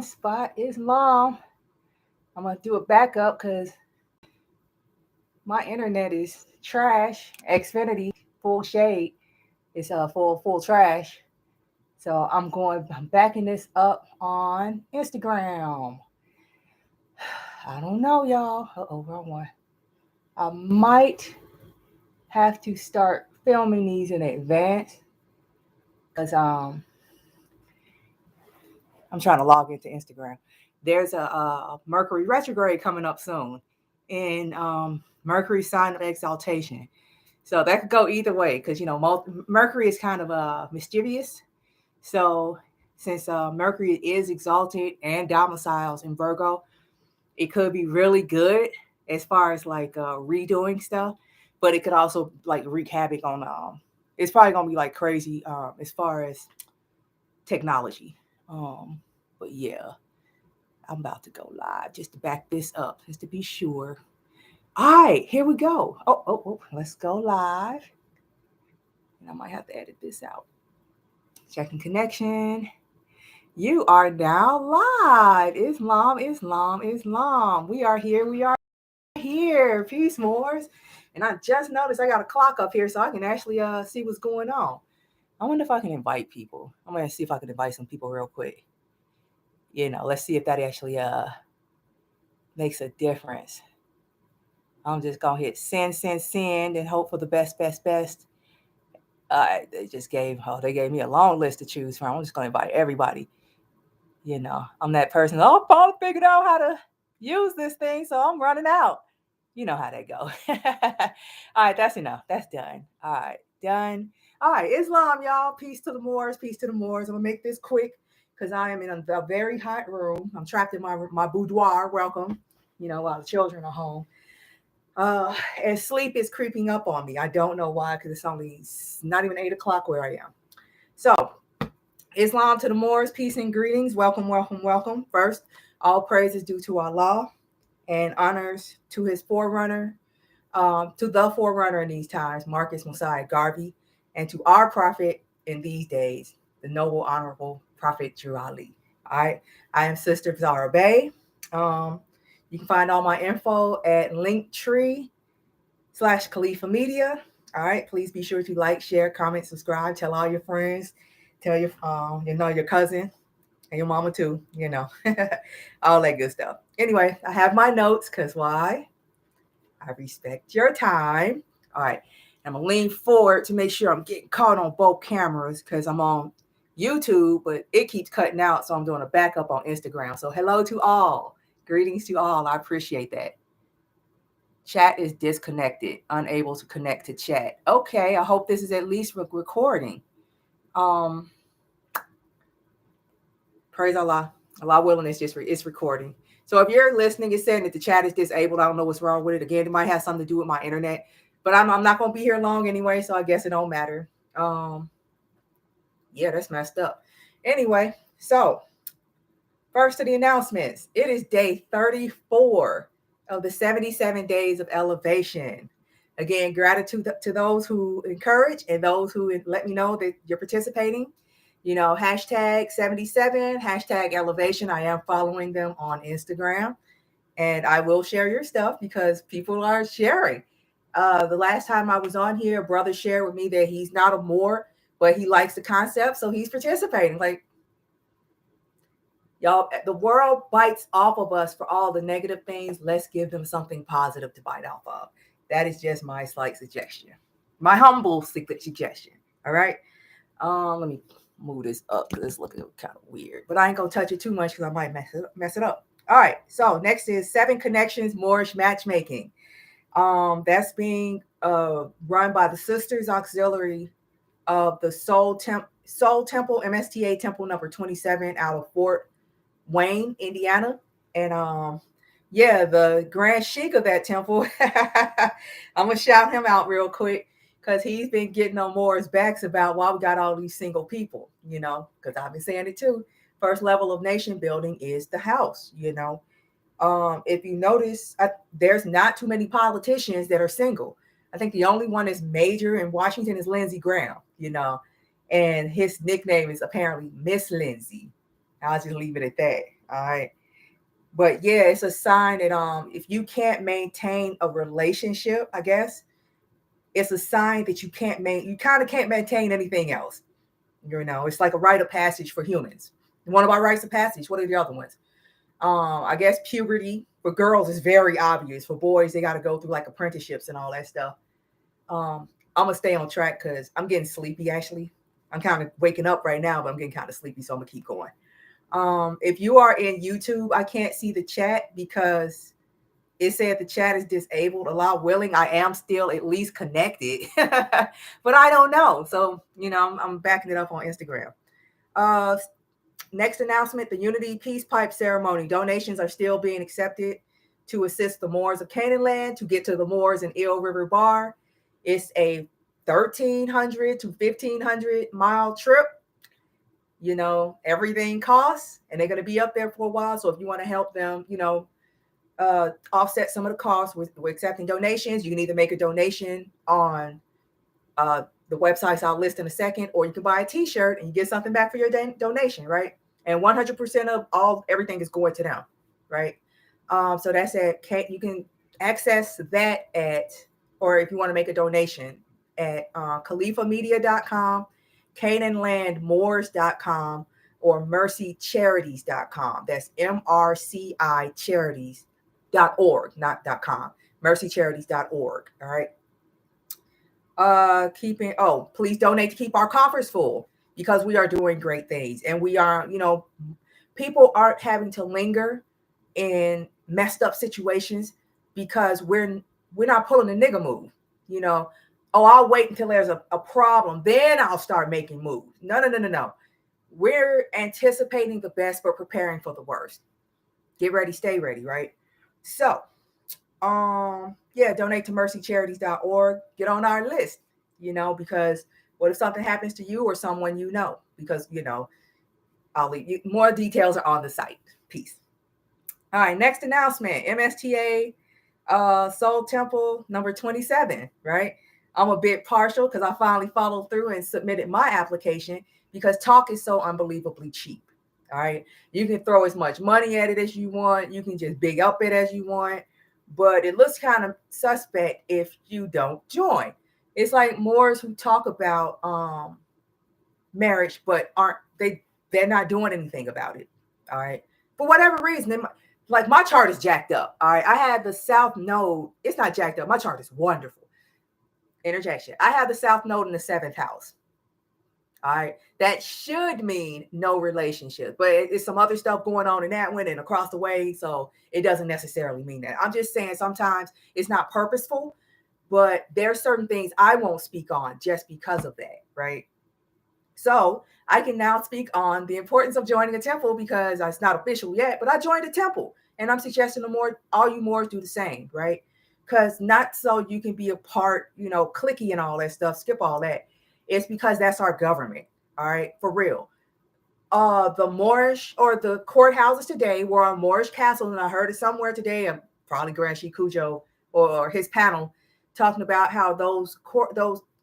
spot is long. I'm gonna do a backup because my internet is trash. Xfinity full shade is full trash. So I'm backing this up on Instagram. I don't know, y'all. Oh, wrong one. I might have to start filming these in advance because I'm trying to log into Instagram. There's a Mercury retrograde coming up soon, and Mercury sign of exaltation. So that could go either way because Mercury is kind of mischievous. So since Mercury is exalted and domiciles in Virgo, it could be really good as far as like redoing stuff, but it could also like wreak havoc on. It's probably gonna be like crazy as far as technology. Um, but yeah, I'm about to go live just to back this up, just to be sure. All right, here we go. Oh, let's go live. And I might have to edit this out. Checking connection. You are now live. Islam, Islam, Islam. We are here. We are here. Peace, Moors. And I just noticed I got a clock up here so I can actually see what's going on. I wonder if I can invite people. I'm going to see if I can invite some people real quick. Let's see if that actually makes a difference. I'm just going to hit send, and hope for the best. They gave me a long list to choose from. I'm just going to invite everybody. I'm that person. Oh, Paul figured out how to use this thing, so I'm running out. You know how that go. All right, that's enough. That's done. All right, done. All right, Islam, y'all. Peace to the Moors. Peace to the Moors. I'm gonna make this quick because I am in a very hot room. I'm trapped in my boudoir. Welcome. While the children are home. And sleep is creeping up on me. I don't know why, because it's only not even 8 o'clock where I am. So, Islam to the Moors, peace and greetings. Welcome, welcome, welcome. First, all praise is due to Allah and honors to his forerunner, to the forerunner in these times, Marcus Messiah Garvey, and to our prophet in these days, the noble, honorable Prophet Jurali. All right. I am Sister Zahra Bey. You can find all my info at Linktree/Califa Media. All right. Please be sure to like, share, comment, subscribe, tell all your friends. Tell your your cousin and your mama too, all that good stuff. Anyway, I have my notes because why? I respect your time. All right. I'm gonna lean forward to make sure I'm getting caught on both cameras because I'm on YouTube, but it keeps cutting out, so I'm doing a backup on Instagram. So hello to all. Greetings to all. I appreciate that. Chat is disconnected, unable to connect to chat. Okay, I hope this is at least recording. Praise Allah. Allah willing, it's recording. So if you're listening, it's saying that the chat is disabled. I don't know what's wrong with it. Again, it might have something to do with my internet, but I'm not going to be here long anyway, so I guess it don't matter. Yeah, that's messed up. Anyway, so first of the announcements. It is day 34 of the 77 days of elevation. Again, gratitude to those who encourage and those who let me know that you're participating. Hashtag 77, hashtag elevation. I am following them on Instagram. And I will share your stuff because people are sharing. The last time I was on here, a brother shared with me that he's not a Moor, but he likes the concept, so he's participating. Like, y'all, the world bites off of us for all the negative things. Let's give them something positive to bite off of. That is just my slight suggestion. My humble suggestion. All right. Let me move this up because it's looking kind of weird. But I ain't going to touch it too much because I might mess it up. All right. So next is 7 Connections Moorish Matchmaking. That's being run by the Sisters Auxiliary of the Soul Temple, MSTA Temple number 27 out of Fort Wayne, Indiana. And the Grand Sheik of that temple, I'm going to shout him out real quick because he's been getting on Moore's backs about why we got all these single people, because I've been saying it too. First level of nation building is the house, If you notice, there's not too many politicians that are single. I think the only one that's major in Washington is Lindsey Graham, and his nickname is apparently Miss Lindsay. I'll just leave it at that. All right. But yeah, it's a sign that if you can't maintain a relationship, I guess it's a sign that you kind of can't maintain anything else. You know, it's like a rite of passage for humans. One of our rites of passage. What are the other ones? I guess puberty for girls is very obvious. For boys, they got to go through like apprenticeships and all that stuff. I'm gonna stay on track because I'm getting sleepy. Actually, I'm kind of waking up right now, but I'm getting kind of sleepy, so I'm gonna keep going. If you are in YouTube, I can't see the chat because it said the chat is disabled. Allah willing, I am still at least connected, but I don't know. So I'm backing it up on Instagram. Uh, Next announcement: the Unity Peace Pipe Ceremony. Donations are still being accepted to assist the Moors of Canaan land to get to the Moors in Eel River Bar. It's a 1,300 to 1,500 mile trip. Everything costs, and they're going to be up there for a while. So if you want to help them, offset some of the costs, we're accepting donations. You can either make a donation on the websites I'll list in a second, or you can buy a t-shirt and you get something back for your donation, right? And 100% of everything is going to them, right? So that's at you can access that or if you want to make a donation at califamedia.com, canaanlandmoors.com, or mercycharities.com. That's MRCI charities.org, not .com. mercycharities.org. All right. Please donate to keep our coffers full, because we are doing great things, and we are, people aren't having to linger in messed up situations because we're not pulling a nigga move. I'll wait until there's a problem, then I'll start making moves. No. We're anticipating the best but preparing for the worst. Get ready, stay ready, right? So donate to mercycharities.org. Get on our list, because what if something happens to you or someone because I'll leave you, more details are on the site. Peace. All right, next announcement: MSTA Soul Temple number 27, right? I'm a bit partial because I finally followed through and submitted my application, because talk is so unbelievably cheap. All right, you can throw as much money at it as you want, you can just big up it as you want, but it looks kind of suspect if you don't join. It's like Moors who talk about marriage, but they're not doing anything about it. All right, for whatever reason, like my chart is jacked up. All right, I had the South Node. It's not jacked up. My chart is wonderful. Interjection: I have the South Node in the 7th house. All right, that should mean no relationship, but it's some other stuff going on in that one and across the way, so it doesn't necessarily mean that. I'm just saying sometimes it's not purposeful, but there are certain things I won't speak on just because of that, right? So I can now speak on the importance of joining a temple, because it's not official yet, but I joined a temple, and I'm suggesting all you Moors do the same, right? Because not so you can be a part, clicky and all that stuff, skip all that. It's because that's our government, all right, for real. The Moorish, or the courthouses today, were on Moorish castle, and I heard it somewhere today, and probably Grand Sheik Cujo or his panel, talking about how those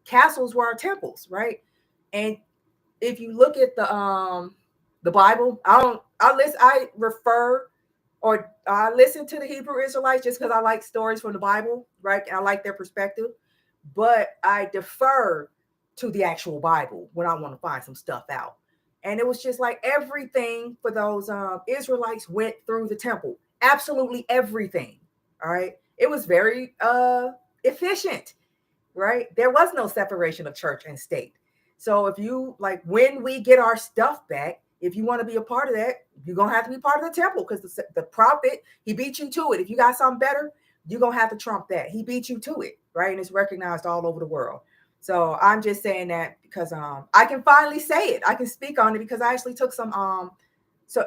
castles were our temples, right? And if you look at the Bible, I listen to the Hebrew Israelites just because I like stories from the Bible, right? And I like their perspective, but I defer to the actual Bible when I want to find some stuff out. And it was just like everything for those Israelites went through the temple. Absolutely everything. All right. It was very efficient, right? There was no separation of church and state. So if you when we get our stuff back, if you want to be a part of that, you're going to have to be part of the temple, because the prophet, he beat you to it. If you got something better, you're going to have to trump that. He beat you to it, right? And it's recognized all over the world. So I'm just saying that because I can finally say it. I can speak on it because I actually took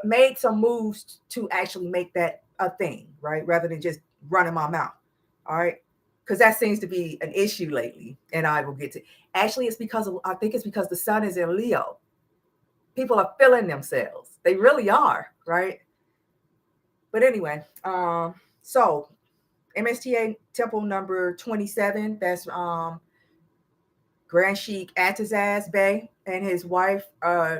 made some moves to actually make that a thing, right? Rather than just running my mouth. All right. Because that seems to be an issue lately. And I will get to. Actually, I think it's because the sun is in Leo. People are feeling themselves. They really are, right? But anyway, so MSTA Temple number 27, that's Grand Sheik Zahra Bey and his wife,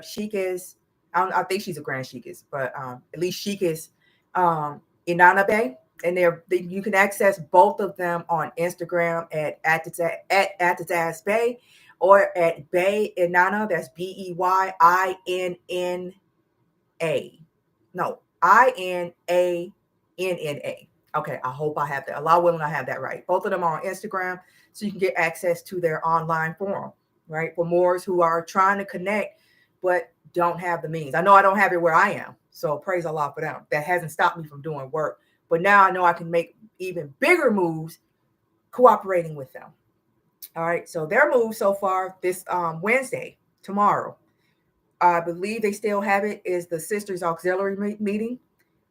Sheik is, I think she's a Grand Sheikess, but at least Sheikess Inanna Bey. And you can access both of them on Instagram at the Bay or at Bey Inanna. That's BEYINNA. No, INANNA. Okay, I hope I have that. Allah willing, I have that right. Both of them are on Instagram, so you can get access to their online forum, right? For Moors who are trying to connect but don't have the means. I know I don't have it where I am, so praise Allah for them. That hasn't stopped me from doing work. But now I know I can make even bigger moves cooperating with them. All right, so their move so far this Wednesday, tomorrow, I believe they still have it, is the Sisters Auxiliary meeting.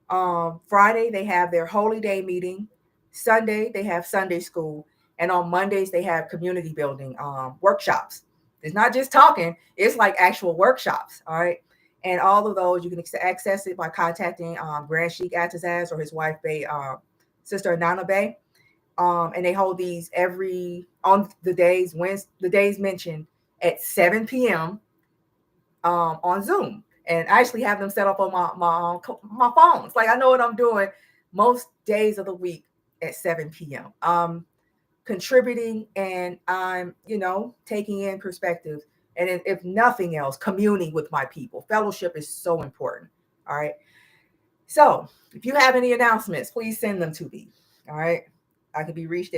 Friday, they have their Holy Day meeting. Sunday, they have Sunday school. And on Mondays, they have community building workshops. It's not just talking, it's like actual workshops. All right. And all of those, you can access it by contacting Grand Sheikh Atazaz or his wife, Sister Inanna Bey. And they hold these on the days mentioned at 7 p.m. On Zoom. And I actually have them set up on my phones. Like I know what I'm doing most days of the week at 7 p.m. Contributing, and I'm, taking in perspective. And if nothing else, communing with my people. Fellowship is so important. All right. So if you have any announcements, please send them to me. All right. I can be reached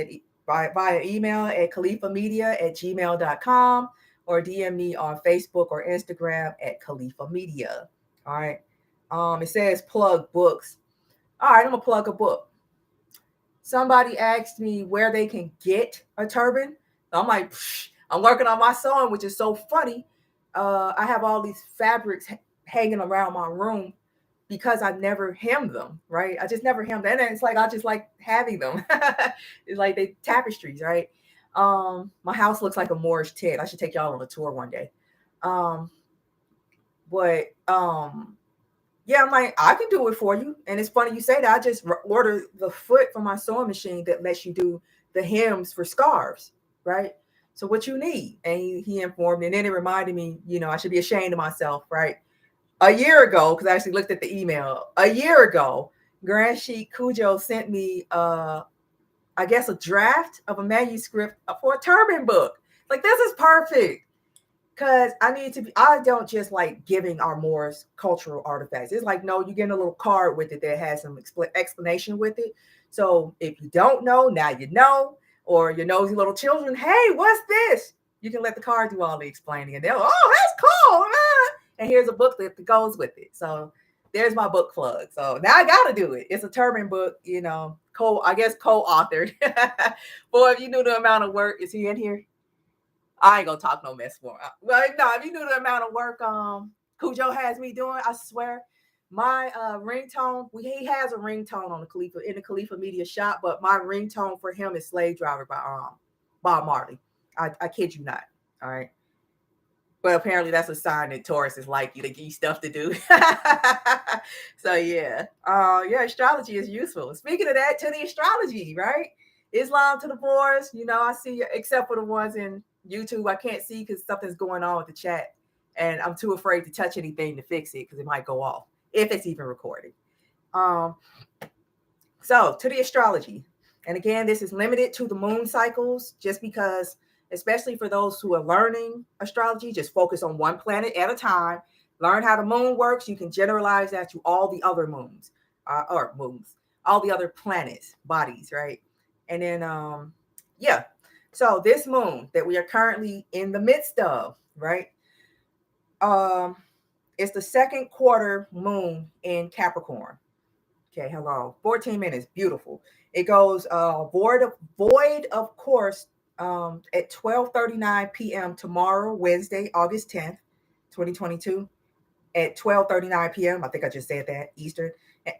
via email at califamedia@gmail.com or DM me on Facebook or Instagram at Califa Media. All right. It says plug books. All right, I'm going to plug a book. Somebody asked me where they can get a turban. I'm like, I'm working on my sewing, which is so funny. I have all these fabrics hanging around my room because I never hem them, right? I just never hem them. And it's like, I just like having them. It's like they tapestries, right? My house looks like a Moorish tent. I should take y'all on a tour one day. Yeah, I'm like, I can do it for you. And it's funny you say that. I just ordered the foot from my sewing machine that lets you do the hems for scarves, right? So what you need. And he informed me. And then it reminded me, I should be ashamed of myself, right? A year ago, because I actually looked at the email. A year ago, Grand Sheikh Cujo sent me, I guess, a draft of a manuscript for a turban book. Like, this is perfect. Because I don't just like giving our Moors cultural artifacts. It's like, no, you're getting a little card with it that has some explanation with it. So if you don't know, now you know. Or your nosy little children, hey, what's this? You can let the card do all the explaining. And they'll, oh, that's cool. And here's a book that goes with it. So there's my book plug. So now I got to do it. It's a turban book, co-authored. Boy, if you knew the amount of work. Is he in here? I ain't gonna talk no mess for him. Well, no, if you knew the amount of work Cujo has me doing, I swear, my ringtone, he has a ringtone on the Califa Media shop, but my ringtone for him is Slave Driver by Bob Marley. I kid you not. All right. But apparently that's a sign that Taurus is like you to give you stuff to do. So yeah. Astrology is useful. Speaking of that, to the astrology, right? Islam to the Moors, I see, except for the ones in YouTube, I can't see because something's going on with the chat. And I'm too afraid to touch anything to fix it because it might go off if it's even recorded. So to the astrology. And again, this is limited to the moon cycles just because, especially for those who are learning astrology, just focus on one planet at a time. Learn how the moon works. You can generalize that to all the other moons, all the other planets, bodies, right? And then, so this moon that we are currently in the midst of, right? It's the second quarter moon in Capricorn. Okay, hello. 14 minutes, beautiful. It goes void of course at 12:39 p.m. tomorrow, Wednesday, August 10th, 2022, at 12:39 p.m. I think I just said that, Eastern.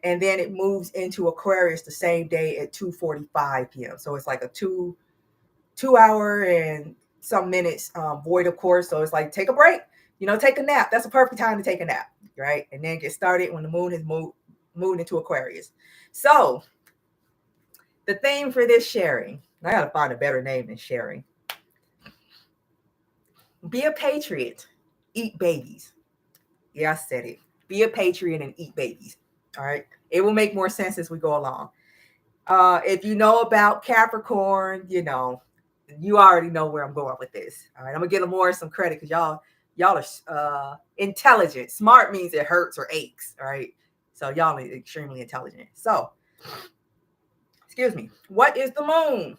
And then it moves into Aquarius the same day at 2:45 p.m. So it's like a two hour and some minutes void of course. So it's like, take a break, take a nap. That's a perfect time to take a nap, right? And then get started when the moon has moved into Aquarius. So the theme for this sharing, I got to find a better name than sharing. Be a patriot, eat babies. Yeah, I said it. Be a patriot and eat babies. All right. It will make more sense as we go along. If you know about Capricorn, you already know where I'm going with this. All right. I'm gonna give them more some credit because y'all are intelligent. Smart means it hurts or aches. All right. So y'all are extremely intelligent. So, excuse me. What is the moon?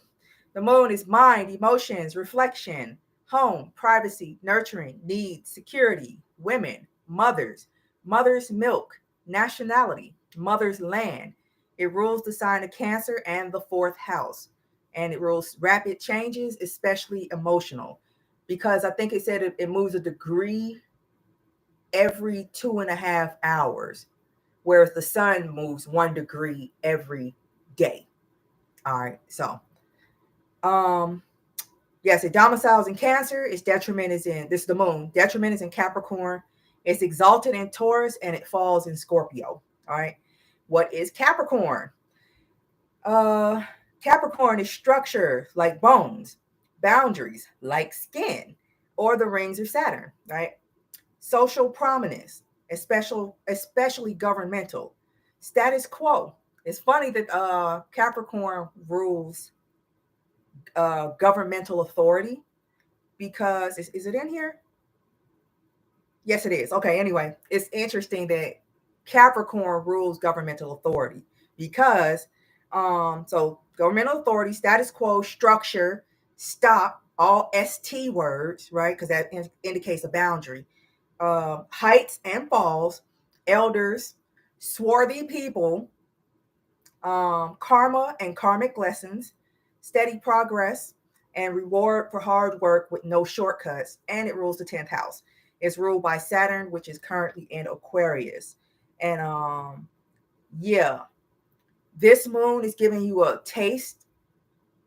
The moon is mind, emotions, reflection, home, privacy, nurturing, needs, security, women, mother's milk, nationality, mother's land. It rules the sign of Cancer and the fourth house. And it rules rapid changes, especially emotional. Because I think it said it moves a degree every 2.5 hours, whereas the sun moves 1 degree every day. All right. So yes, it domiciles in Cancer. Its detriment is in, this is the moon. Detriment is in Capricorn. It's exalted in Taurus and it falls in Scorpio. All right. What is Capricorn? Capricorn is structure like bones, boundaries like skin, or the rings of Saturn, right? Social prominence, especially governmental. Status quo. It's funny that Capricorn rules governmental authority because is it in here? Yes, it is. Okay, anyway, it's interesting that Capricorn rules governmental authority because so governmental authority, status quo, structure, stop, all ST words, right? Because that indicates a boundary. Heights and falls, elders, swarthy people, karma and karmic lessons, steady progress, and reward for hard work with no shortcuts. And it rules the 10th house. It's ruled by Saturn, which is currently in Aquarius. And yeah, this moon is giving you a taste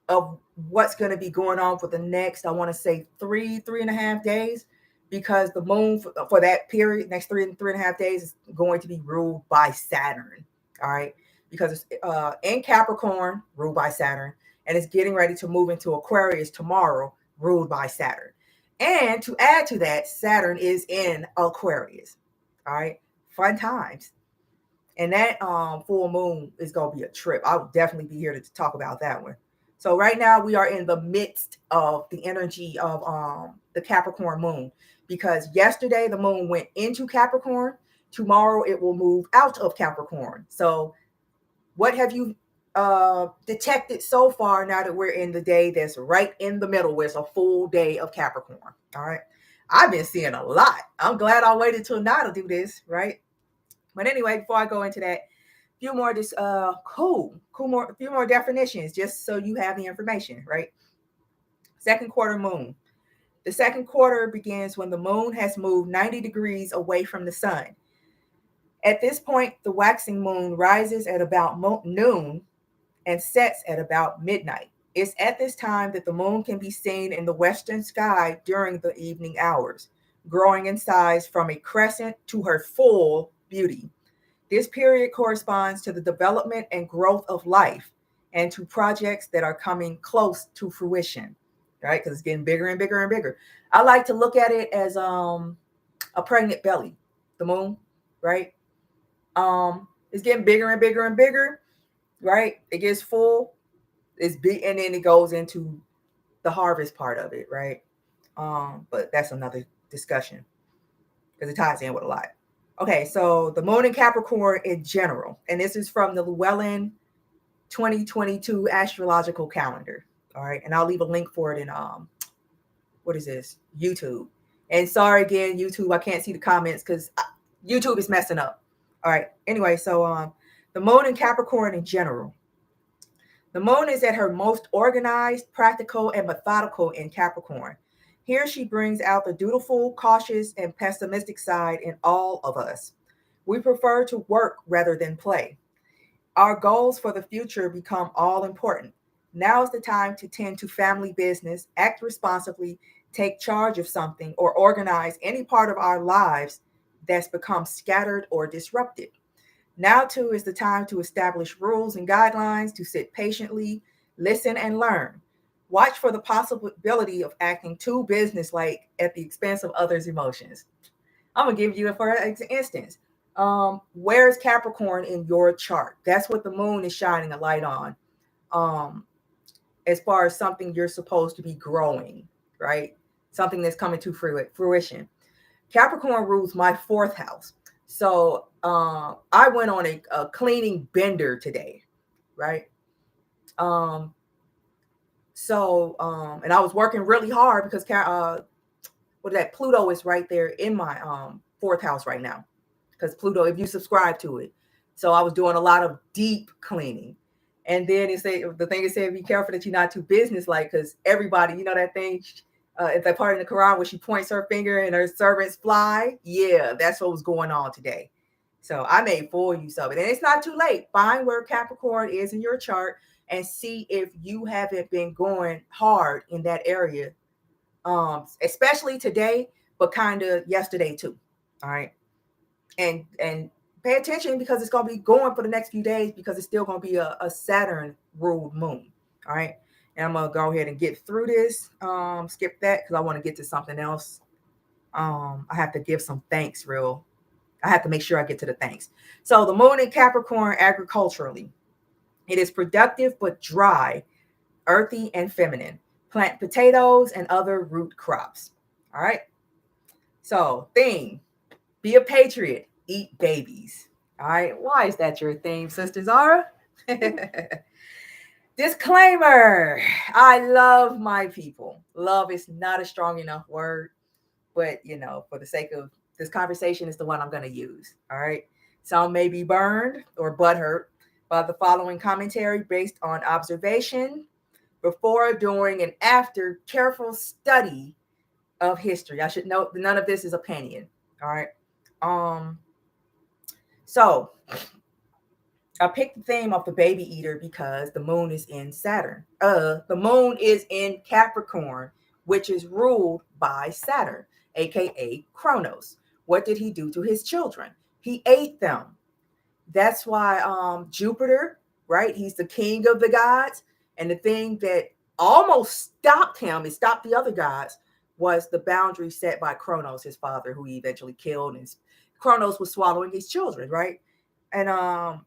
of what's going to be going on for the next, I want to say 3.5 days, because the moon for that period, next 3.5 days, is going to be ruled by Saturn. All right. Because it's in Capricorn, ruled by Saturn, and it's getting ready to move into Aquarius tomorrow, ruled by Saturn. And to add to that, Saturn is in Aquarius. All right. Fun times. And that full moon is going to be a trip. I'll definitely be here to talk about that one. So right now we are in the midst of the energy of the Capricorn moon, because yesterday the moon went into Capricorn. Tomorrow it will move out of Capricorn. So what have you detected so far now that we're in the day that's right in the middle, where it's a full day of Capricorn? All right. I've been seeing a lot. I'm glad I waited till now to do this, right? But anyway, before I go into that, a few more few more definitions, just so you have the information, right? Second quarter moon. The second quarter begins when the moon has moved 90 degrees away from the sun. At this point, the waxing moon rises at about noon and sets at about midnight. It's at this time that the moon can be seen in the western sky during the evening hours, growing in size from a crescent to her full beauty. This period corresponds to the development and growth of life and to projects that are coming close to fruition, right? Because it's getting bigger and bigger and bigger. I like to look at it as a pregnant belly, the moon, right? It's getting bigger and bigger and bigger, right? It gets full, it's big, and then it goes into the harvest part of it, right? But that's another discussion because it ties in with a lot. Okay, so the moon in Capricorn in general, and this is from the Llewellyn 2022 astrological calendar. All right, and I'll leave a link for it in what is this? YouTube. And sorry again, YouTube, I can't see the comments because YouTube is messing up. All right. Anyway, so the moon in Capricorn in general. The moon is at her most organized, practical, and methodical in Capricorn. Here she brings out the dutiful, cautious, and pessimistic side in all of us. We prefer to work rather than play. Our goals for the future become all important. Now is the time to tend to family business, act responsibly, take charge of something, or organize any part of our lives that's become scattered or disrupted. Now, too, is the time to establish rules and guidelines, to sit patiently, listen, and learn. Watch for the possibility of acting too businesslike at the expense of others' emotions. I'm gonna give you for instance. Where's Capricorn in your chart? That's what the moon is shining a light on. Um, as far as something you're supposed to be growing, right? Something that's coming to fruition. Capricorn rules my fourth house. So I went on a cleaning bender today, right? Um, and I was working really hard because what that Pluto is right there in my fourth house right now. Because Pluto, if you subscribe to it, so I was doing a lot of deep cleaning. And then the thing is saying, be careful that you're not too business-like, because everybody, you know that thing, it's that part in the Quran where she points her finger and her servants fly. Yeah, that's what was going on today. So I made full use of it. And it's not too late. Find where Capricorn is in your chart and see if you haven't been going hard in that area, especially today, but kind of yesterday too. All right. And pay attention, because it's going to be going for the next few days, because it's still going to be a Saturn ruled moon. All right. And I'm going to go ahead and get through this. Skip that because I want to get to something else. I have to give some thanks I have to make sure I get to the thanks. So the moon in Capricorn agriculturally, it is productive but dry, earthy and feminine. Plant potatoes and other root crops. All right. So theme, be a patriot, eat babies. All right. Why is that your theme, Sister Zahra? Disclaimer. I love my people. Love is not a strong enough word, but for the sake of this conversation, is the one I'm going to use. All right. Some may be burned or butthurt by the following commentary based on observation, before, during, and after careful study of history. I should note none of this is opinion. All right. So I picked the theme of the baby eater because the moon is in Saturn. The moon is in Capricorn, which is ruled by Saturn, aka Chronos. What did he do to his children? He ate them. That's why Jupiter, right? He's the king of the gods. And the thing that almost stopped him, it stopped the other gods, was the boundary set by Chronos, his father, who he eventually killed. And Chronos was swallowing his children, right? And I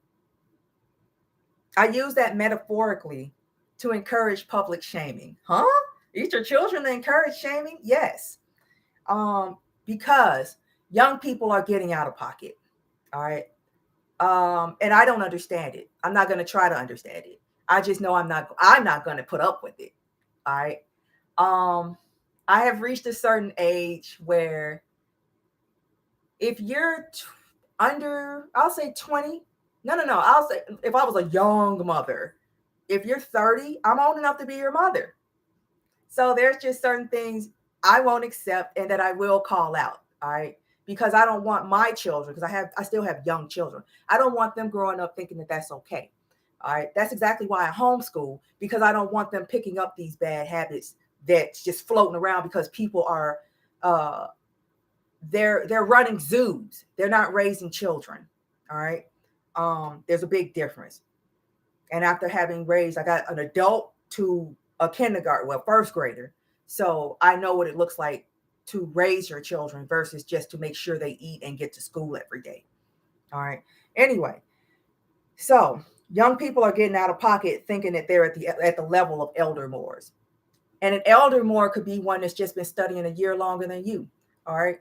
use that metaphorically to encourage public shaming. Huh? Eat your children to encourage shaming? Yes. Because young people are getting out of pocket. All right. And I don't understand it. I'm not going to try to understand it. I just know I'm not going to put up with it. All right. I have reached a certain age where if you're under, I'll say 20. No. I'll say if I was a young mother, if you're 30, I'm old enough to be your mother. So there's just certain things I won't accept and that I will call out. All right. Because I don't want my children, because I still have young children. I don't want them growing up thinking that that's okay. All right. That's exactly why I homeschool, because I don't want them picking up these bad habits that's just floating around, because people are they're running zoos. They're not raising children. All right. There's a big difference. And after having raised, I got an adult to a kindergarten, first grader. So I know what it looks like to raise your children versus just to make sure they eat and get to school every day. All right. Anyway, so young people are getting out of pocket thinking that they're at the level of elder moors. And an elder moor could be one that's just been studying a year longer than you. All right.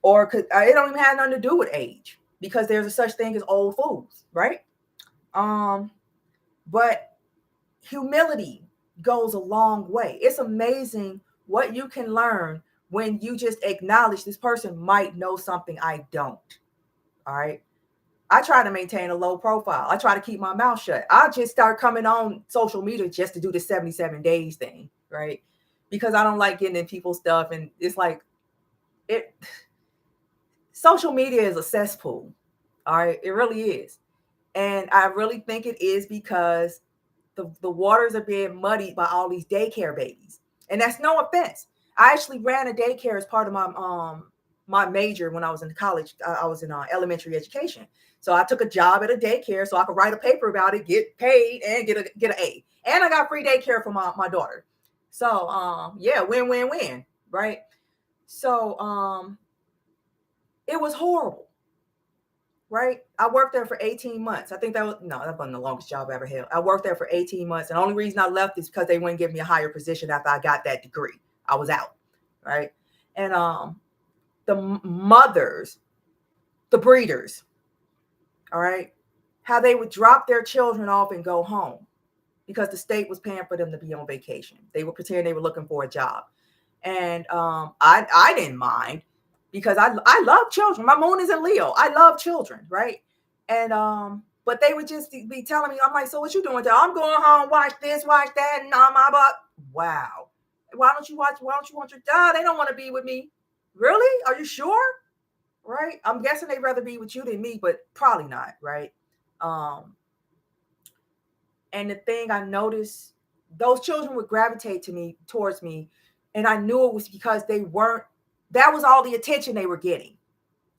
Or it don't even have nothing to do with age, because there's a such thing as old fools, right? But humility goes a long way. It's amazing what you can learn when you just acknowledge this person might know something I don't. All right. I try to maintain a low profile. I try to keep my mouth shut. I just start coming on social media just to do the 77 days thing, right? Because I don't like getting in people's stuff. And it's like, social media is a cesspool. All right. It really is. And I really think it is because the waters are being muddied by all these daycare babies. And that's no offense. I actually ran a daycare as part of my major when I was in college. I was in elementary education. So I took a job at a daycare so I could write a paper about it, get paid, and get an A. And I got free daycare for my daughter. So yeah, win, right? So It was horrible, right? I worked there for 18 months. I think that wasn't the longest job I ever held. I worked there for 18 months. And the only reason I left is because they wouldn't give me a higher position after I got that degree. I was out, right? And the mothers, the breeders, all right, how they would drop their children off and go home because the state was paying for them to be on vacation. They would pretend they were looking for a job. And I didn't mind because I love children. My moon is in Leo. I love children, right? And but they would just be telling me, I'm like, so what you doing there? I'm going home, watch this, watch that, and my butt. Wow. Why don't you want your dad? They don't want to be with me. Really? Are you sure? Right? I'm guessing they'd rather be with you than me, but probably not, right? Um, and the thing I noticed, those children would gravitate towards me, and I knew it was because that was all the attention they were getting,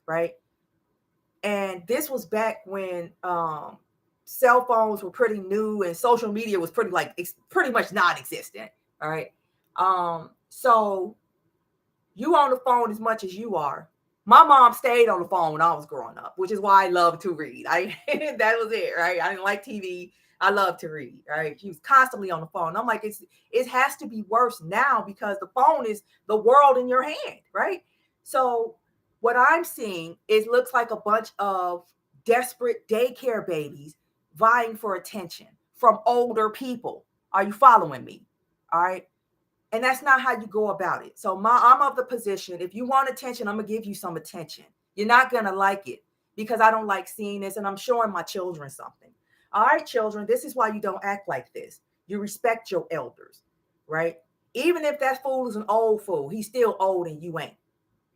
right? And this was back when cell phones were pretty new and social media was pretty much non-existent. All right. So you on the phone as much as you are. My mom stayed on the phone when I was growing up, which is why I love to read. That was it, right? I didn't like TV. I love to read, right? She was constantly on the phone. I'm like, it has to be worse now because the phone is the world in your hand, right? So what I'm seeing is looks like a bunch of desperate daycare babies vying for attention from older people. Are you following me? All right. And that's not how you go about it. So I'm of the position, if you want attention, I'm going to give you some attention. You're not going to like it because I don't like seeing this and I'm showing my children something. All right, children, this is why you don't act like this. You respect your elders, right? Even if that fool is an old fool, he's still old and you ain't.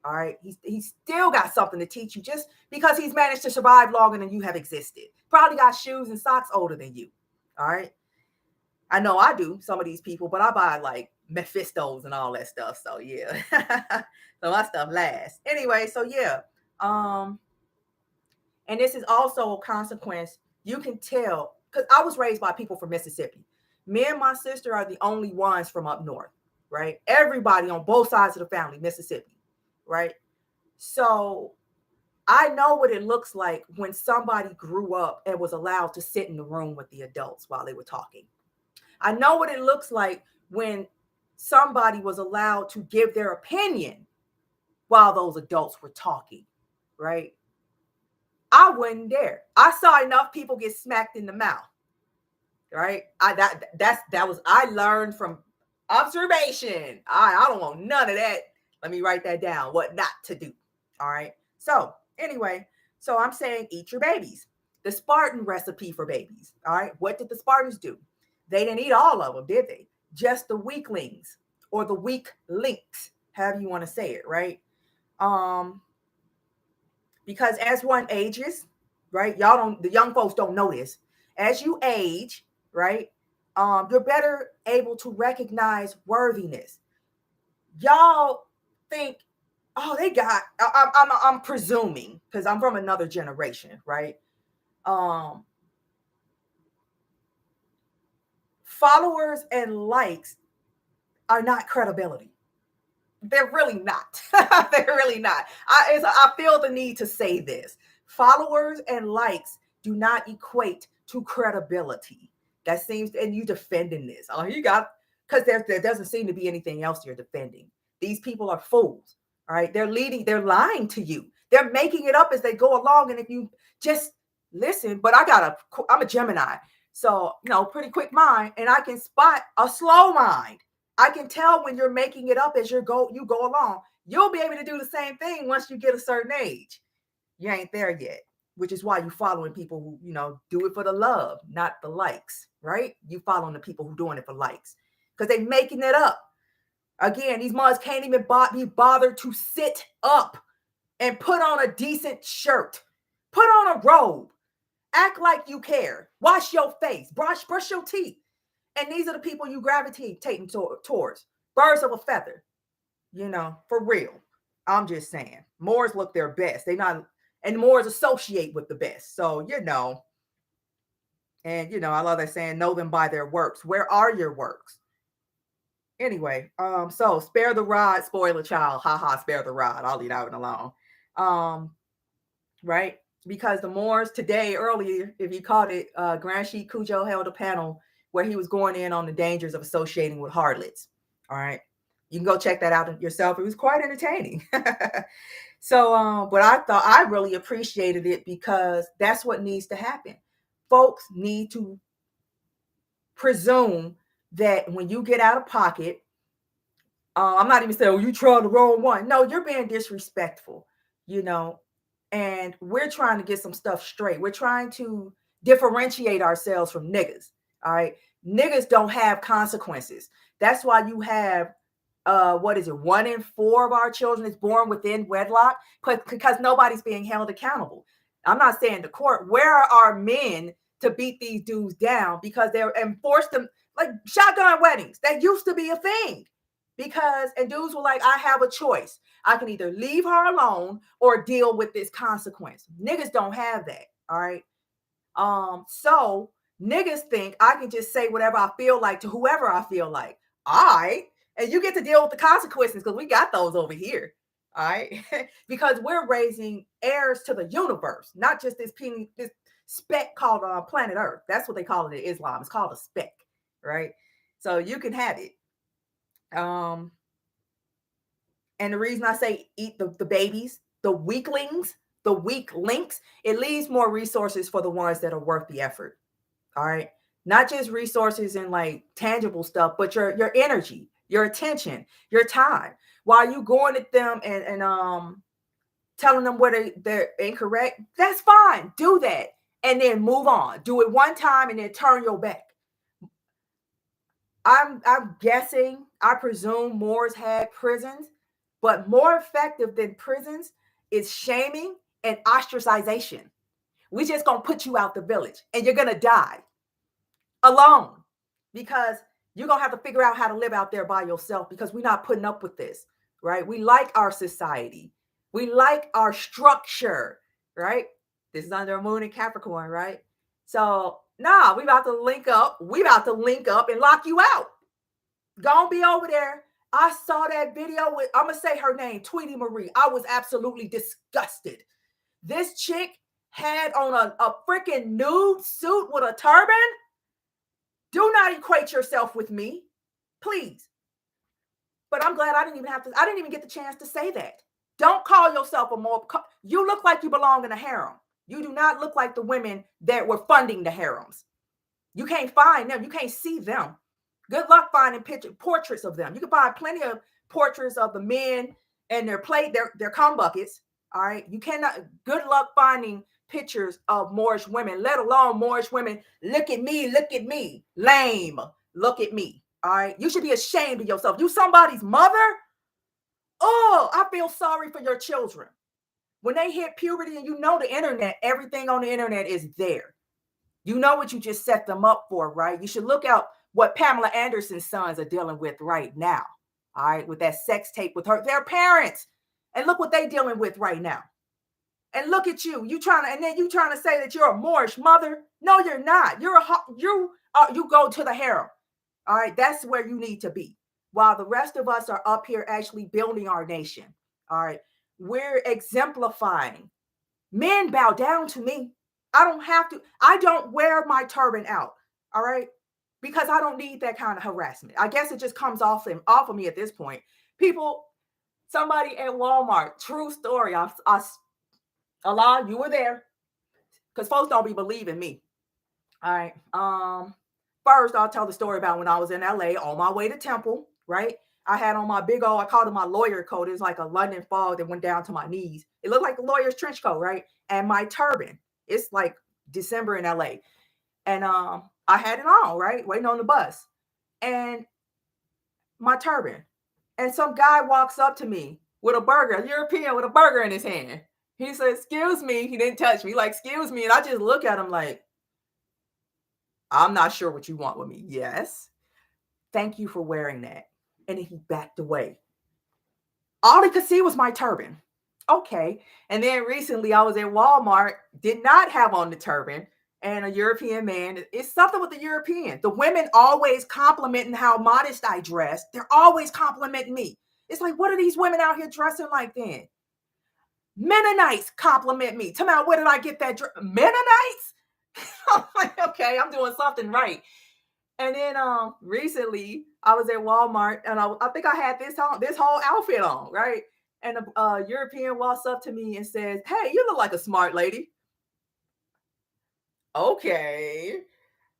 All right. He's still got something to teach you just because he's managed to survive longer than you have existed. Probably got shoes and socks older than you. All right. I know I do, some of these people, but I buy like Mephistos and all that stuff. So yeah. So my stuff lasts. Anyway, so yeah. And this is also a consequence. You can tell, because I was raised by people from Mississippi. Me and my sister are the only ones from up north, right? Everybody on both sides of the family, Mississippi, right? So I know what it looks like when somebody grew up and was allowed to sit in the room with the adults while they were talking. I know what it looks like when somebody was allowed to give their opinion while those adults were talking, right? I wasn't there. I saw enough people get smacked in the mouth, right? I learned from observation. I don't want none of that. Let me write that down. What not to do. All right. So anyway, so I'm saying eat your babies. The Spartan recipe for babies. All right. What did the Spartans do? They didn't eat all of them, did they? Just the weaklings or the weak links, however you want to say it, right? Because as one ages, right? The young folks don't know this. As you age, right? You're better able to recognize worthiness. Y'all think, oh, I'm presuming because I'm from another generation, right? Followers and likes are not credibility. They're really not. They're really not. I feel the need to say this. Followers and likes do not equate to credibility. That seems, and you defending this. Oh, you got, because there doesn't seem to be anything else you're defending. These people are fools. All right. They're lying to you. They're making it up as they go along. And if you just listen, but I'm a Gemini. So, pretty quick mind, and I can spot a slow mind. I can tell when you're making it up as you go along. You'll be able to do the same thing once you get a certain age. You ain't there yet, which is why you're following people who, do it for the love, not the likes, right? You following the people who doing it for likes because they making it up. Again, these moms can't even be bothered to sit up and put on a decent shirt, put on a robe, act like you care, wash your face, brush your teeth. And these are the people you gravitating towards. Birds of a feather, for real. I'm just saying. Moors look their best. And Moors associate with the best. So, and I love that saying, know them by their works. Where are your works? Anyway, so spare the rod, spoil a child. Ha ha, spare the rod. I'll leave that one alone. Right? Because the Moors today, earlier, if you caught it, Grand Sheik Cujo held a panel where he was going in on the dangers of associating with harlots. All right. You can go check that out yourself. It was quite entertaining. So, but I thought I really appreciated it because that's what needs to happen. Folks need to presume that when you get out of pocket, I'm not even saying, oh, you tried the wrong one. No, you're being disrespectful, you know, and we're trying to get some stuff straight. We're trying to differentiate ourselves from niggas. All right. Niggas don't have consequences. That's why you have what is it? 1 in 4 of our children is born within wedlock because nobody's being held accountable. I'm not saying the court. Where are men to beat these dudes down because they're enforced them like shotgun weddings? That used to be a thing. Because and dudes were like, I have a choice. I can either leave her alone or deal with this consequence. Niggas don't have that. All right. So niggas think I can just say whatever I feel like to whoever I feel like. All right. And you get to deal with the consequences because we got those over here. All right. Because we're raising heirs to the universe, not just this speck called planet Earth. That's what they call it in Islam. It's called a speck. Right. So you can have it. And the reason I say eat the babies, the weaklings, the weak links, it leaves more resources for the ones that are worth the effort. All right. Not just resources and like tangible stuff, but your energy, your attention, your time. While you going at them and telling them whether they're incorrect, that's fine. Do that. And then move on. Do it one time and then turn your back. I'm guessing, I presume Moors had prisons, but more effective than prisons is shaming and ostracization. We just gonna put you out the village and you're gonna die alone because you're gonna have to figure out how to live out there by yourself because we're not putting up with this, right? We like our society. We like our structure, right? This is under a moon in Capricorn, right? So nah, we about to link up. We about to link up and lock you out. Gonna be over there. I saw that video with, I'm gonna say her name, Tweety Marie. I was absolutely disgusted. This chick had on a freaking nude suit with a turban. Do not equate yourself with me, please. But I'm glad I didn't even get the chance to say that. Don't call yourself a mob. You look like you belong in a harem. You do not look like the women that were funding the harems. You can't find them. You can't see them. Good luck finding portraits of them. You can find plenty of portraits of the men and their cum buckets. All right. You cannot, good luck finding pictures of Moorish women, let alone Moorish women. Look at me. Lame. Look at me. All right. You should be ashamed of yourself. You somebody's mother. Oh, I feel sorry for your children. When they hit puberty and you know the internet, everything on the internet is there. You know what you just set them up for, right? You should look out what Pamela Anderson's sons are dealing with right now. All right. With that sex tape with their parents. And look what they're dealing with right now. And look at you. You trying to say that you're a Moorish mother? No, you're not. You go to the harem. All right. That's where you need to be. While the rest of us are up here actually building our nation. All right. We're exemplifying. Men bow down to me. I don't wear my turban out. All right. Because I don't need that kind of harassment. I guess it just comes off of me at this point. Somebody at Walmart, true story. Allah, you were there. Because folks don't be believing me. All right. First, I'll tell the story about when I was in LA on my way to Temple, right? I had on my big old, I called it my lawyer coat. It was like a London fog that went down to my knees. It looked like a lawyer's trench coat, right? And my turban. It's like December in LA. And I had it on, right? Waiting on the bus. And my turban. And some guy walks up to me with a burger, a European with a burger in his hand. He said, excuse me. He didn't touch me. Like, excuse me. And I just look at him like, I'm not sure what you want with me. Yes. Thank you for wearing that. And he backed away. All he could see was my turban. Okay. And then recently I was at Walmart, did not have on the turban. And a European man, it's something with the European. The women always complimenting how modest I dress. They're always complimenting me. It's like, what are these women out here dressing like then? Mennonites compliment me. Tell me, where did I get that? Mennonites? I'm like, okay, I'm doing something right. And then recently I was at Walmart and I think I had this whole outfit on, right? And a European walks up to me and says, "Hey, you look like a smart lady." Okay.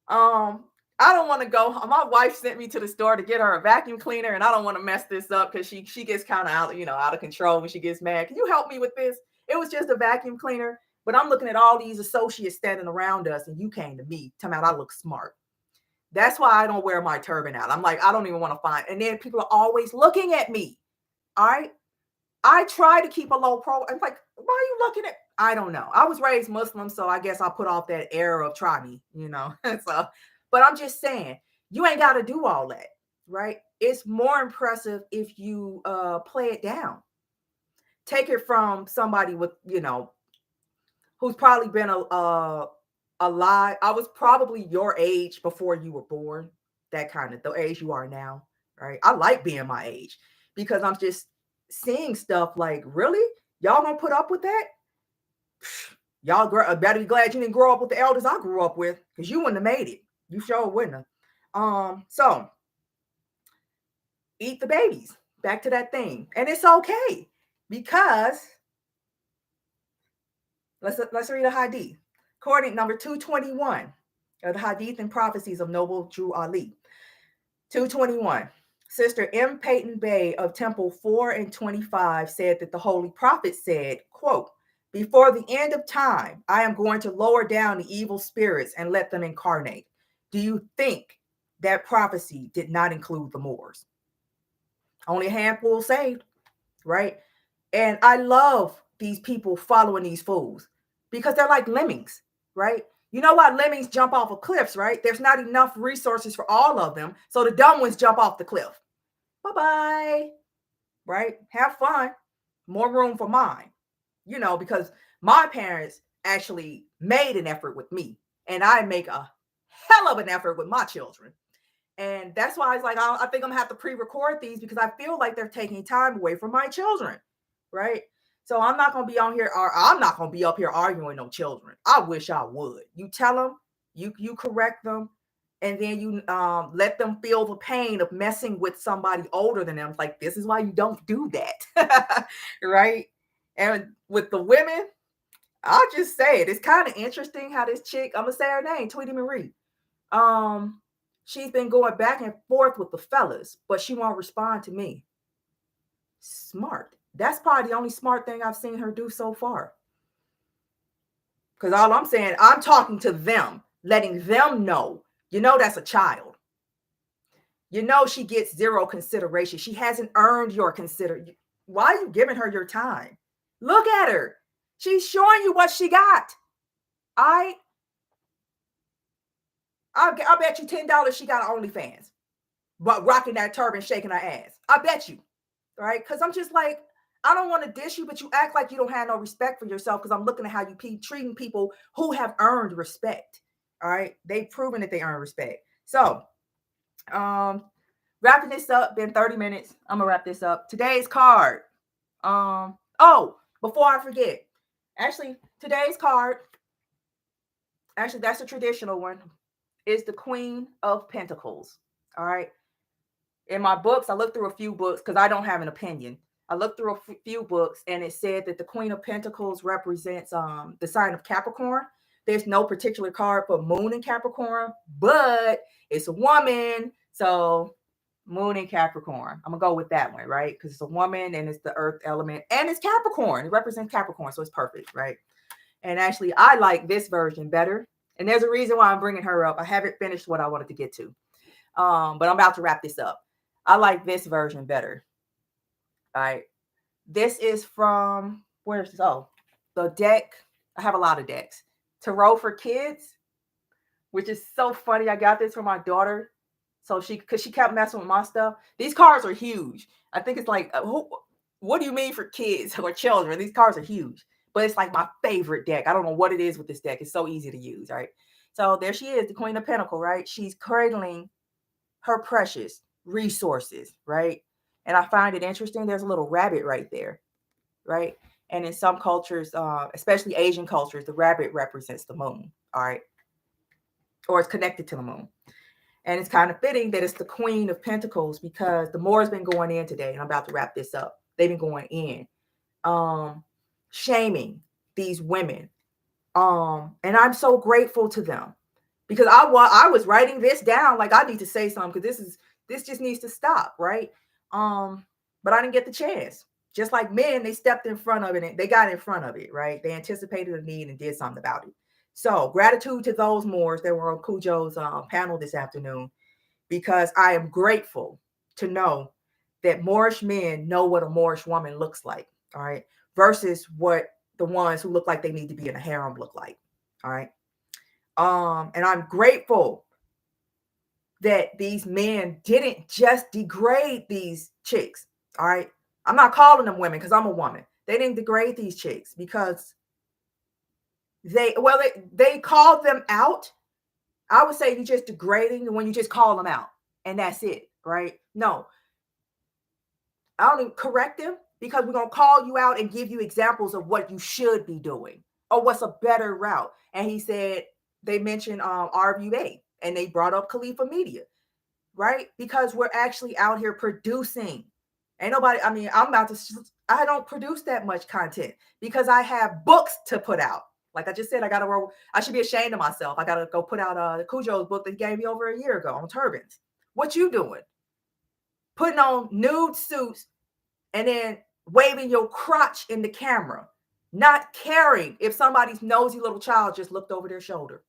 Um, I don't want to go. My wife sent me to the store to get her a vacuum cleaner, and I don't want to mess this up because she gets kind of out of control when she gets mad. Can you help me with this? It was just a vacuum cleaner, but I'm looking at all these associates standing around us, and you came to me, telling me I look smart. That's why I don't wear my turban out. I'm like, I don't even want to find. And then people are always looking at me. All right. I try to keep a low pro. I'm like, why are you looking at? I don't know. I was raised Muslim, so I guess I'll put off that air of try me, so, but I'm just saying, you ain't got to do all that, right? It's more impressive if you play it down. Take it from somebody with, who's probably been alive. I was probably your age before you were born, that kind of the age you are now, right? I like being my age because I'm just seeing stuff like, really? Y'all gonna put up with that? Y'all better be glad you didn't grow up with the elders I grew up with, because you wouldn't have made it. You sure wouldn't have. So eat the babies. Back to that thing. And it's okay because let's read a hadith. According number 221 of the hadith and prophecies of Noble Drew Ali. 221. Sister M. Peyton Bey of Temple 4 and 25 said that the Holy Prophet said, quote, "Before the end of time, I am going to lower down the evil spirits and let them incarnate." Do you think that prophecy did not include the Moors? Only a handful saved, right? And I love these people following these fools because they're like lemmings, right? You know why lemmings jump off of cliffs, right? There's not enough resources for all of them. So the dumb ones jump off the cliff. Bye-bye, right? Have fun. More room for mine, because my parents actually made an effort with me, and I make a hell of an effort with my children. And that's why it's like, I think I'm gonna have to pre-record these because I feel like they're taking time away from my children, right? So I'm not gonna be on here, or I'm not gonna be up here arguing with no children. I wish I would. You tell them, you correct them, and then you let them feel the pain of messing with somebody older than them. It's like, this is why you don't do that, right? And with the women, I'll just say it. It's kind of interesting how this chick, I'm gonna say her name, Tweety Marie. She's been going back and forth with the fellas, but she won't respond to me. Smart. That's probably the only smart thing I've seen her do so far. Because all I'm saying, I'm talking to them, letting them know, that's a child. She gets zero consideration. She hasn't earned your consideration. Why are you giving her your time? Look at her. She's showing you what she got. I'll bet you $10 she got OnlyFans, but rocking that turban, shaking her ass. I bet you, right? Because I'm just like, I don't want to dish you, but you act like you don't have no respect for yourself because I'm looking at how you treating people who have earned respect. All right, they've proven that they earn respect. So, wrapping this up. Been 30 minutes. I'm gonna wrap this up. Today's card. Before I forget, actually, today's card. Actually, that's a traditional one. Is the Queen of Pentacles. All right. In my books, I looked through a few books because I don't have an opinion. I looked through a few books and it said that the Queen of Pentacles represents the sign of Capricorn. There's no particular card for Moon in Capricorn, but it's a woman. So Moon in Capricorn. I'm going to go with that one, right? Because it's a woman and it's the earth element and it's Capricorn. It represents Capricorn. So it's perfect, right? And actually, I like this version better. And there's a reason why I'm bringing her up. I haven't finished what I wanted to get to. But I'm about to wrap this up. I like this version better. All right. This is from, where's this? Oh, the deck. I have a lot of decks. Tarot for Kids, which is so funny. I got this for my daughter. So because she kept messing with my stuff. These cards are huge. I think it's like, what do you mean for kids or children? These cards are huge. But it's like my favorite deck. I don't know what it is with this deck. It's so easy to use, right? So there she is, the Queen of Pentacles, right? She's cradling her precious resources, right? And I find it interesting. There's a little rabbit right there, right? And in some cultures, especially Asian cultures, the rabbit represents the moon. All right. Or it's connected to the moon. And it's kind of fitting that it's the Queen of Pentacles because the Moor's been going in today. And I'm about to wrap this up. They've been going in, shaming these women. And I'm so grateful to them because I was writing this down like I need to say something because this just needs to stop, right? But I didn't get the chance. Just like men, they stepped in front of it and they got in front of it, right? They anticipated a need and did something about it. So gratitude to those Moors that were on Cujo's panel this afternoon, because I am grateful to know that Moorish men know what a Moorish woman looks like, all right, versus what the ones who look like they need to be in a harem look like, all right. And I'm grateful that these men didn't just degrade these chicks, all right. I'm not calling them women because I'm a woman. They didn't degrade these chicks because they called them out. I would say you just degrading when you just call them out and that's it, right? No, I don't even correct them because we're going to call you out and give you examples of what you should be doing or what's a better route. And he said, they mentioned RVA and they brought up Califa Media, right? Because we're actually out here producing. Ain't nobody, I mean, I don't produce that much content because I have books to put out. Like I just said, I should be ashamed of myself. I got to go put out Cujo's book that he gave me over a year ago on turbans. What you doing? Putting on nude suits and then waving your crotch in the camera, not caring if somebody's nosy little child just looked over their shoulder.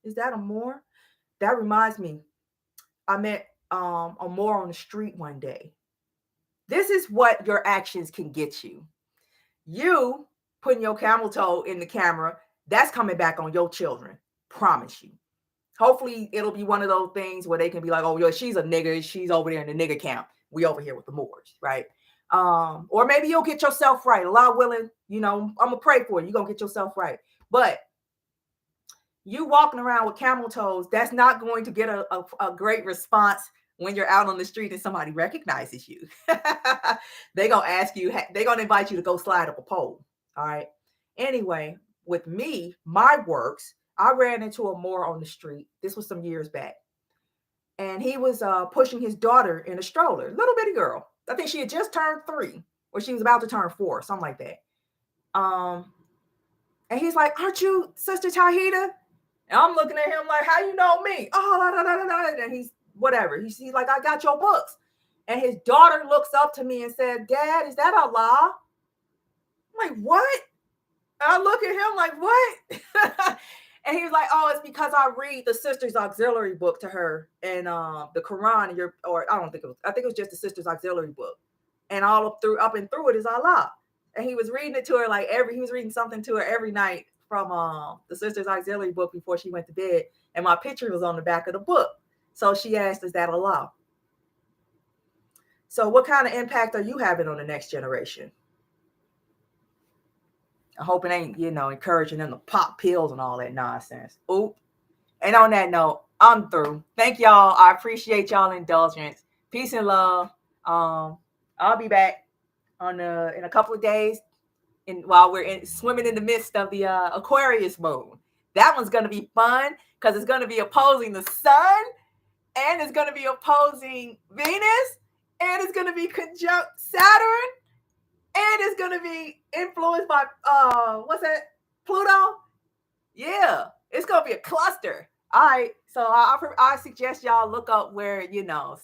Is that a Moor? That reminds me, I met a Moor on the street one day. This is what your actions can get you. You putting your camel toe in the camera, that's coming back on your children. Promise you. Hopefully it'll be one of those things where they can be like, oh, yo, she's a nigger. She's over there in the nigger camp. We over here with the Moors, right? Or maybe you'll get yourself right. Allah willing, I'm going to pray for you. You're going to get yourself right. But you walking around with camel toes, that's not going to get a great response when you're out on the street and somebody recognizes you. They're going to ask you, they're going to invite you to go slide up a pole. All right. Anyway, with me, my works, I ran into a Moor on the street. This was some years back. And he was pushing his daughter in a stroller, little bitty girl. I think she had just turned 3 or she was about to turn 4, something like that. And he's like, aren't you Sister Tahita? And I'm looking at him like, how you know me? Oh, and he's whatever. He's like, I got your books. And his daughter looks up to me and said, Dad, is that Allah? I'm like, what? And I look at him like, what? And he was like, oh, it's because I read the sister's auxiliary book to her and the Quran, I think it was just the sister's auxiliary book. And all up and through it is Allah. And he was reading it to her he was reading something to her every night from the sister's auxiliary book before she went to bed. And my picture was on the back of the book. So she asked, is that Allah? So what kind of impact are you having on the next generation? I hope it ain't, encouraging them to pop pills and all that nonsense. Oop. And on that note, I'm through. Thank y'all. I appreciate y'all indulgence. Peace and love. I'll be back in a couple of days while we're swimming in the midst of the Aquarius moon. That one's going to be fun because it's going to be opposing the sun and it's going to be opposing Venus and it's going to be conjunct Saturn. And it's going to be influenced by, Pluto? Yeah, it's going to be a cluster. All right, so I suggest y'all look up where,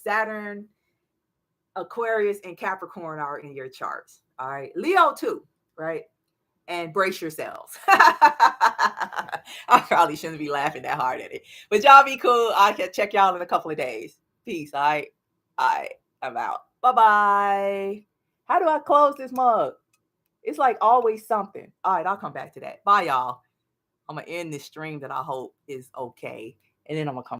Saturn, Aquarius, and Capricorn are in your charts. All right, Leo too, right? And brace yourselves. I probably shouldn't be laughing that hard at it. But y'all be cool. I can check y'all in a couple of days. Peace, all right? All right, I'm out. Bye-bye. How do I close this mug? It's like always something. All right, I'll come back to that. Bye, y'all. I'm going to end this stream that I hope is okay. And then I'm going to come